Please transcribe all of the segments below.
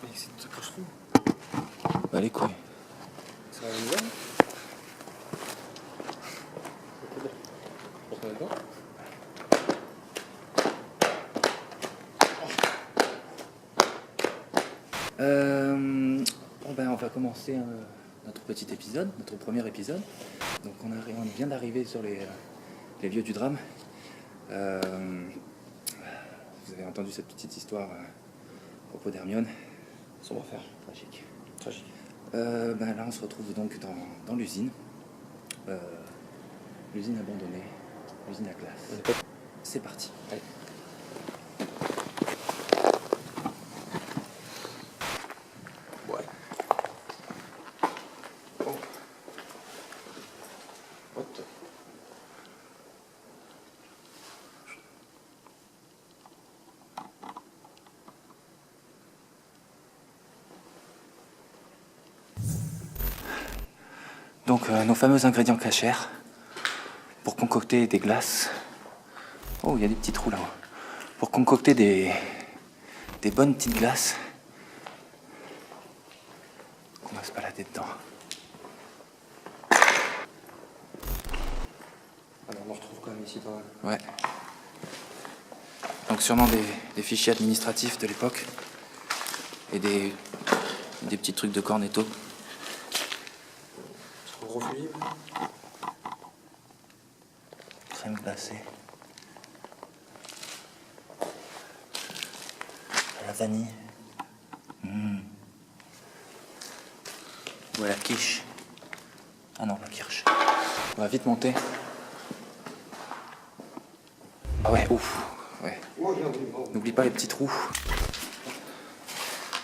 Mais c'est tout ça que je trouve. Bah les couilles. C'est la même zone. On se met dedans. Bon ben on va commencer notre petit épisode, notre premier épisode. Donc on vient d'arriver sur les lieux du drame. Vous avez entendu cette petite histoire à propos d'Hermione. Sombre affaire. Tragique. Tragique. Ben là on se retrouve donc dans l'usine. L'usine abandonnée, l'usine à glace. C'est parti. Allez. Ouais. Oh. What the... Donc nos fameux ingrédients cachers pour concocter des glaces. Oh, il y a des petits trous là-haut. Pour concocter des bonnes petites glaces. On va se balader dedans. Alors on en retrouve quand même ici pas mal. Ouais. Donc sûrement des fichiers administratifs de l'époque. Et des petits trucs de cornetto. Gros fusil. Crème glacée. À la vanille. Ou à la quiche. Ah non, la kirsch. On va vite monter. Ah ouais, ouf. Ouais. N'oublie pas les petits trous.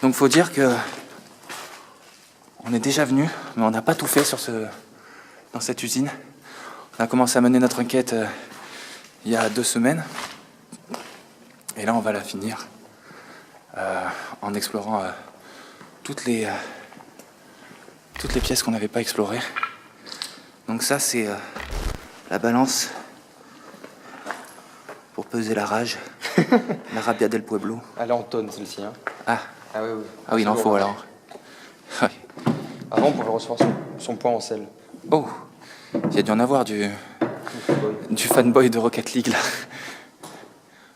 Donc faut dire que on est déjà venu, mais on n'a pas tout fait dans cette usine. On a commencé à mener notre enquête il y a 2 semaines. Et là, on va la finir en explorant toutes les pièces qu'on n'avait pas explorées. Donc ça, c'est la balance pour peser la rage. La rabia del pueblo. Elle est en tonnes celle-ci. Hein. Ah, Ah oui, oui. ah oui, il en faut alors. Ouais. Avant, on pouvait recevoir son poids en sel. Oh, il y a dû en avoir du fanboy de Rocket League là.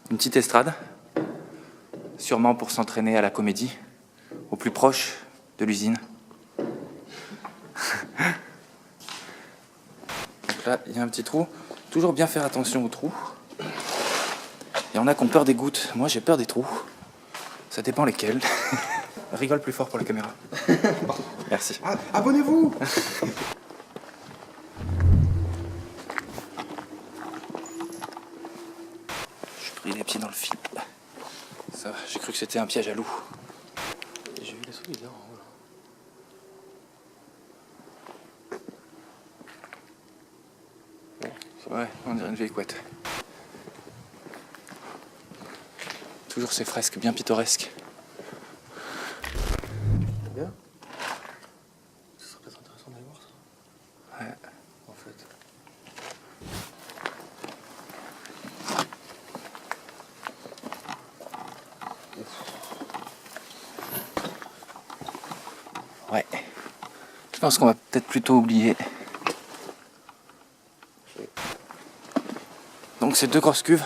Une petite estrade, sûrement pour s'entraîner à la comédie, au plus proche de l'usine. Donc là, il y a un petit trou. Toujours bien faire attention aux trous. Il y en a qui ont peur des gouttes. Moi, j'ai peur des trous. Ça dépend lesquels. Rigole plus fort pour la caméra. Merci. Ah, abonnez-vous. J'ai pris les pieds dans le fil. Ça va, j'ai cru que c'était un piège à loup. J'ai vu les souris là en haut. Ouais, on dirait une vieille couette. Toujours ces fresques bien pittoresques. Bien. Ce serait peut-être intéressant d'aller voir ça. Ouais. En fait. Ouais. Je pense qu'on va peut-être plutôt oublier. Donc ces 2 grosses cuves.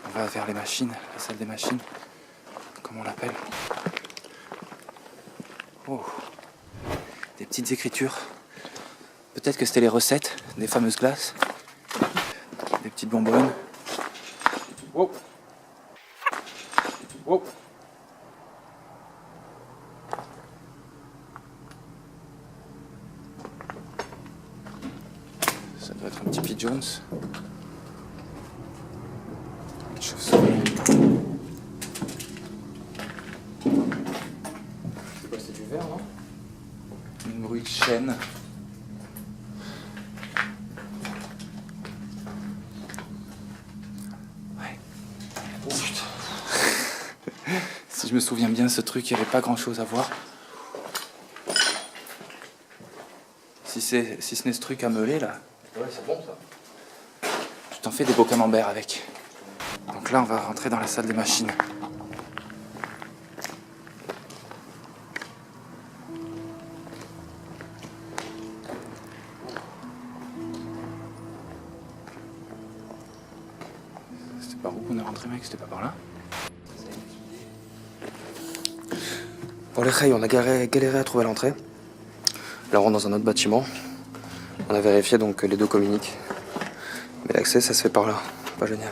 On va vers les machines, la salle des machines, comme on l'appelle. Oh. Des petites écritures. Peut-être que c'était les recettes des fameuses glaces. Des petites bonbonnes. Wow. Wow. Ça doit être un petit P. Jones. Une chauve-souris. C'est quoi, c'est du verre, non? Une bruit de chaîne. Ouais. Oh putain. Si je me souviens bien, ce truc, il n'y avait pas grand chose à voir. Si ce n'est ce truc à meuler là, Ouais, c'est bon ça. tu t'en fais des beaux camemberts avec. Donc là, on va rentrer dans la salle des machines. C'était par où qu'on est rentré, mec? C'était pas par là? Bon, les Khay, on a galéré à trouver l'entrée. Là, on rentre dans un autre bâtiment. On a vérifié donc que les deux communiquent. Mais l'accès, ça se fait par là. Pas génial.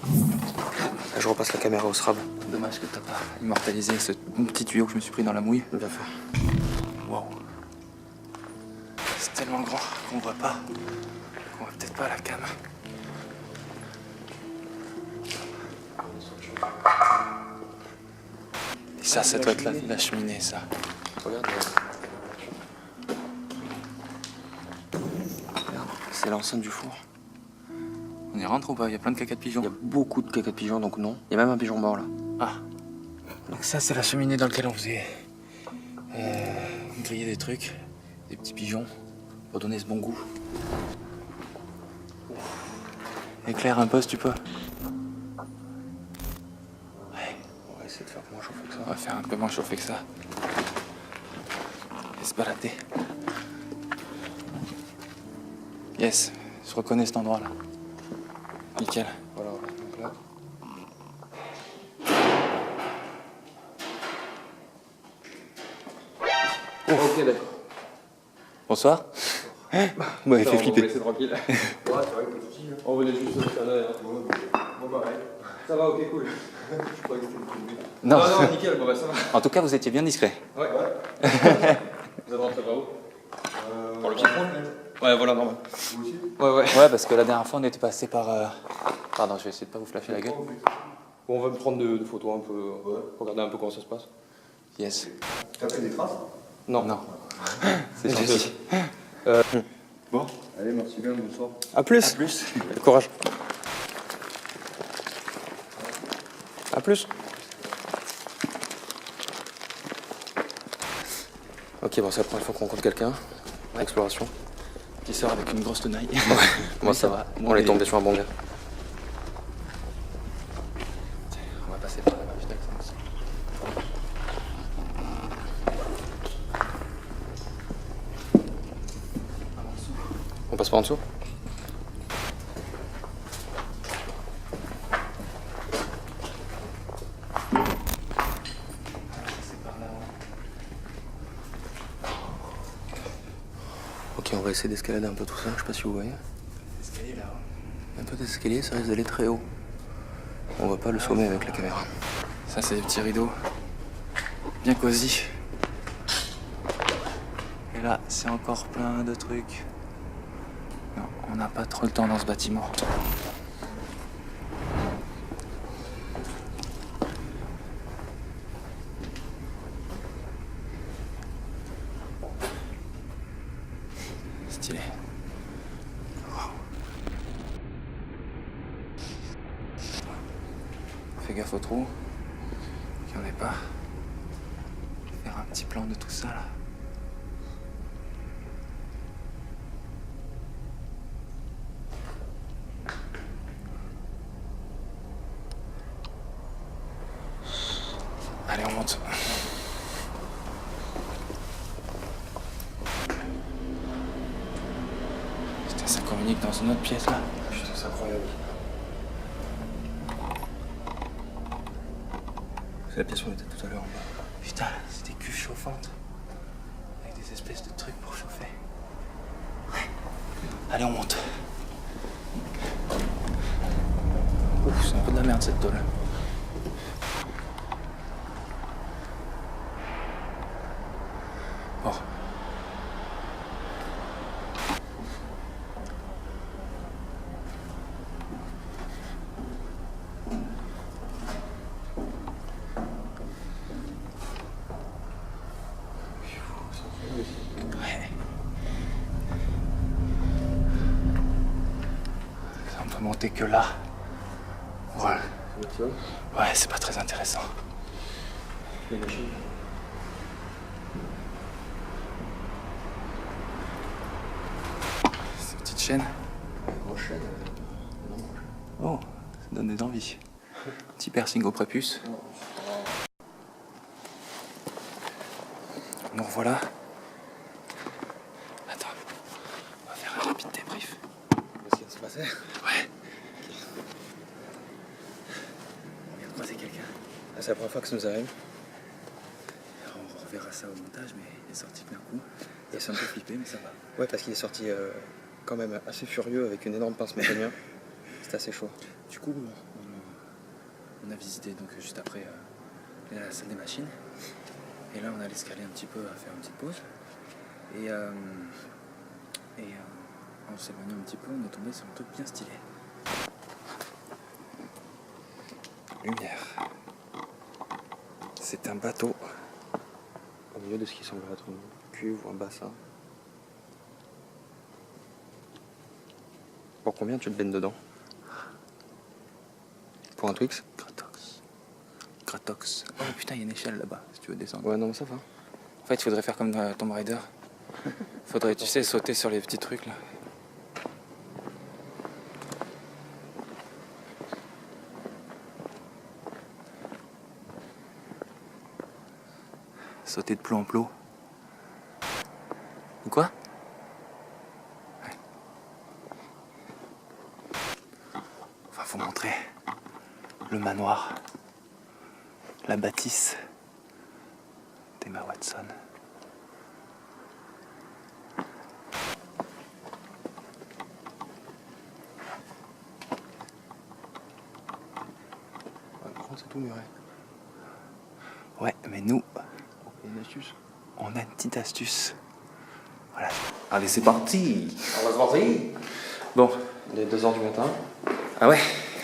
Là, je repasse la caméra au SRAB. Dommage que t'as pas immortalisé ce petit tuyau que je me suis pris dans la mouille. Bien fait. Wow. C'est tellement grand qu'on voit pas. Qu'on voit peut-être pas la cam. Et ça doit être la cheminée, ça. Regarde. C'est l'enceinte du four. On y rentre ou pas? Il y a plein de caca de pigeons. Il y a beaucoup de caca de pigeons, donc non. Il y a même un pigeon mort là. Ah. Donc ça, c'est la cheminée dans laquelle on faisait griller des trucs, des petits pigeons, pour donner ce bon goût. Éclaire un peu si tu peux. Ouais. On va essayer de faire moins chauffer que ça. On va faire un peu moins chauffer que ça. Et se balader. Yes, je reconnais cet endroit là. Nickel. Voilà, donc là. Ok, d'accord. Bonsoir. Vous m'avez fait flipper. laisser tranquille. Ouais, c'est vrai, pas de soucis. On venait juste se faire un œil. Bon, bah, ouais. Ça va, ok, cool. Je croyais que c'était une bête. Non. Non, nickel, bon, bah, ça va. En tout cas, vous étiez bien discret. Ouais. Vous êtes rentré par où? Par le pied. Ouais, voilà, normal. Vous aussi? Ouais. Ouais, parce que la dernière fois, on était passé par... Pardon, je vais essayer de pas vous flasher la gueule. Bon, on va me prendre de photos un peu, regarder un peu comment ça se passe. Yes. T'as fait des traces? Non. Non. C'est gentil. Bon, allez, merci bien, bonsoir. À plus. À plus. Courage. À plus. Ok, bon, c'est la première fois qu'on rencontre quelqu'un. Exploration. Qui sort avec une grosse tenaille. Moi, ça va. On est tombé sur un bon gars. On va passer par là-bas, putain. On passe par en dessous? Ok, on va essayer d'escalader un peu tout ça, je sais pas si vous voyez. L'escalier là-haut. Un peu d'escalier, ça risque d'aller très haut. On voit pas le sommet avec la caméra. Ça, c'est des petits rideaux. Bien cosy. Et là, c'est encore plein de trucs. Non, on n'a pas trop le temps dans ce bâtiment. Stylé. Wow. Fais gaffe au trou. Qu'il n'y en ait pas. Faire un petit plan de tout ça là. Allez, on monte. Putain, ça communique dans une autre pièce là. Putain, c'est incroyable. C'est la pièce où on était tout à l'heure en bas. Putain, c'est des cuves chauffantes. Avec des espèces de trucs pour chauffer. Ouais. Allez, on monte. Ouf, c'est un peu de la merde cette tôle. Bon. Ouais. On peut monter que là. Voilà. Ouais, c'est pas très intéressant. chaîne. Oh, ça donne des envies. Petit piercing au prépuce. Nous revoilà. Attends, on va faire un rapide débrief. Qu'est-ce qui vient de se passer? Ouais. On vient de croiser quelqu'un. Ah, c'est la première fois que ça nous arrive. On reverra ça au montage, mais il est sorti d'un coup. Il s'est un peu flippé, mais ça va. Ouais, parce qu'il est sorti quand même assez furieux avec une énorme pince mécanique. C'était assez chaud. Du coup, on a visité donc juste après la salle des machines. Et là, on allait se caler un petit peu, à faire une petite pause. Et en s'éloignant un petit peu, on est tombé sur un truc bien stylé. Lumière. C'est un bateau Au milieu de ce qui semble être une cuve ou un bassin. Pour combien tu te baignes dedans? Pour un Twix? Gratox. Oh putain, il y a une échelle là-bas, si tu veux descendre. Ouais, non, mais ça va. En fait, il faudrait faire comme Tomb Raider. Faudrait, tu sais, sauter sur les petits trucs là. Sauter de plot en plot. Ou quoi? Ouais. Enfin, faut montrer le manoir, la bâtisse d'Emma Watson. Ouais, par contre, c'est tout muré. Ouais, mais nous, Il y a une astuce. on a une petite astuce. Voilà. Allez, c'est parti. On va se voir. Bon. Il est 2h du matin. Ah ouais?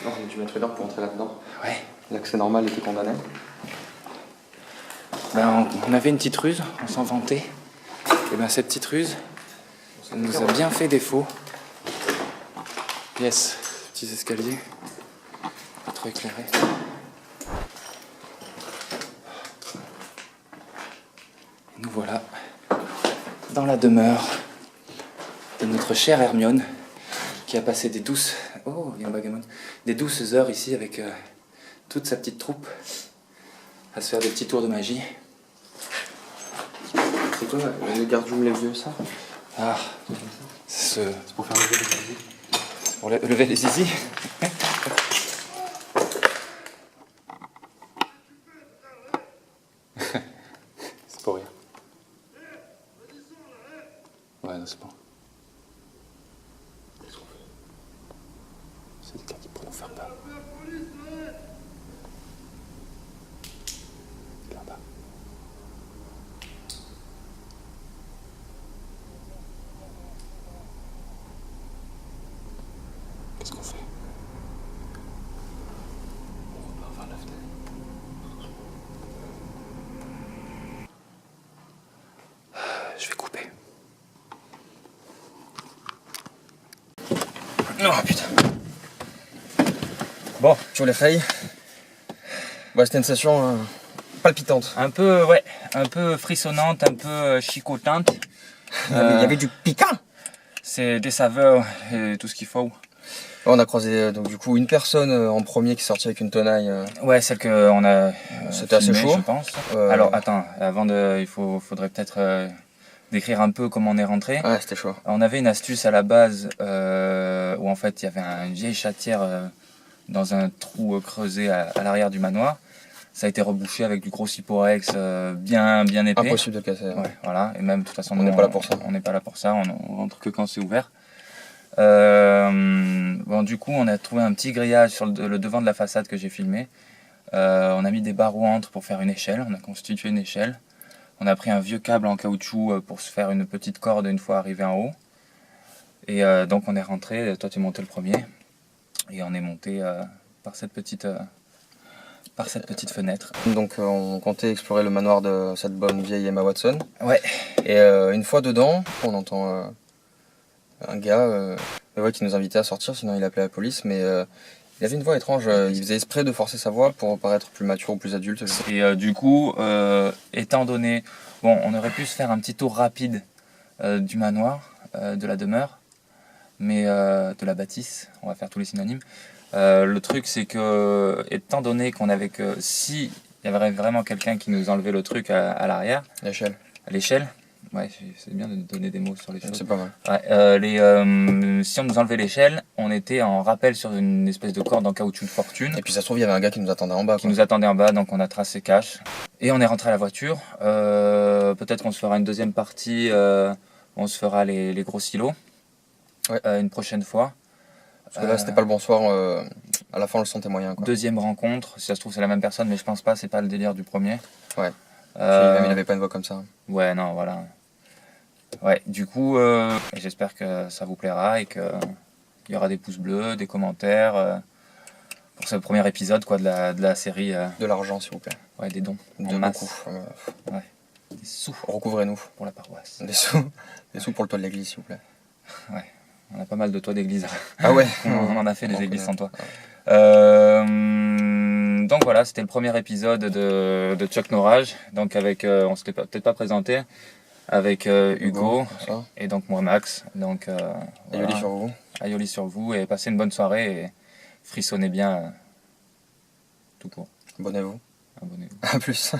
Non, on a dû mettre une heure pour entrer là-dedans. Ouais. L'accès normal était condamné. Ben, on avait une petite ruse, on s'en vantait. Et ben cette petite ruse, elle nous a bien fait défaut. Yes, petits escaliers, pas trop éclairés. Et nous voilà dans la demeure de notre chère Hermione, qui a passé des douces, oh, il y a un bagamon, des douces heures ici avec toute sa petite troupe à se faire des petits tours de magie. C'est quoi le garde-joue les vieux, ça? Ah, c'est Pour faire lever les zizi. pour lever les zizi. C'est pour rire. Ouais, non, c'est bon. Qu'est-ce qu'on fait? C'est le gars qui pourrait nous faire peur. Là-bas. Qu'est-ce qu'on fait? On repart vers la fenêtre. Je vais couper. Oh putain. Bon, tu les failles. Bah, c'était une session palpitante. Un peu, ouais, un peu frissonnante, un peu chicotante. Il y avait du piquant. C'est des saveurs et tout ce qu'il faut. On a croisé donc du coup une personne en premier qui est sortie avec une tenaille. Ouais, celle qu'on a C'était assez filmée, chaud. je pense. Euh, Alors, attends, avant de, faudrait peut-être décrire un peu comment on est rentré. Ouais, c'était chaud. On avait une astuce à la base où en fait il y avait une vieille chatière dans un trou creusé à l'arrière du manoir. Ça a été rebouché avec du gros Ciporex bien épais. Impossible de casser. Ouais, voilà. Et même, de toute façon, On n'est pas là pour ça. On n'est pas là pour ça. On rentre que quand c'est ouvert. Bon, du coup, on a trouvé un petit grillage sur le devant de la façade que j'ai filmé. On a mis des barreaux entre pour faire une échelle. On a constitué une échelle. On a pris un vieux câble en caoutchouc pour se faire une petite corde une fois arrivé en haut. Et donc, on est rentré. Toi, tu es monté le premier. Et on est monté par cette petite fenêtre. Donc on comptait explorer le manoir de cette bonne vieille Emma Watson. Ouais. Et une fois dedans, on entend un gars ouais, qui nous invitait à sortir, sinon il appelait la police. Mais il avait une voix étrange. Il faisait exprès de forcer sa voix pour paraître plus mature ou plus adulte. Et du coup, étant donné... Bon, on aurait pu se faire un petit tour rapide du manoir, de la demeure. mais de la bâtisse, on va faire tous les synonymes. Le truc c'est que, étant donné qu'on avait que, si il y avait vraiment quelqu'un qui nous enlevait le truc à l'arrière, L'échelle. à l'échelle, ouais c'est bien de donner des mots sur les choses. C'est pas mal. Ouais, si on nous enlevait l'échelle, on était en rappel sur une espèce de corde en caoutchouc de fortune. Et puis ça se trouve, il y avait un gars qui nous attendait en bas. Qui nous attendait en bas, donc on a tracé cash. Et on est rentré à la voiture. Peut-être qu'on se fera une deuxième partie, on se fera les gros silos. Ouais. Une prochaine fois. Parce que là, c'était pas le bon soir. À la fin, on le sentait moyen. Quoi. Deuxième rencontre, si ça se trouve c'est la même personne, mais je pense pas, c'est pas le délire du premier. Ouais. Puis même, il avait pas une voix comme ça. Ouais, non, voilà. Ouais, du coup, j'espère que ça vous plaira et qu'il y aura des pouces bleus, des commentaires pour ce premier épisode quoi, de la série. De l'argent, s'il vous plaît. Ouais, des dons. En De masse. beaucoup. Ouais. Des sous Recouvrez-nous. pour la paroisse. Des sous. Des sous pour le toit de l'église, s'il vous plaît. Ouais, on a pas mal de toits d'église. Ah ouais. On en a fait des On églises sans connaît. toit. Donc voilà, c'était le premier épisode de Chuck Norage. Donc avec, on s'était peut-être pas présenté, avec Hugo ça. et donc moi Max. Donc Ayoli voilà. sur vous. Aioli sur vous et passez une bonne soirée et frissonnez bien tout court. Abonnez-vous. Abonnez-vous. À plus.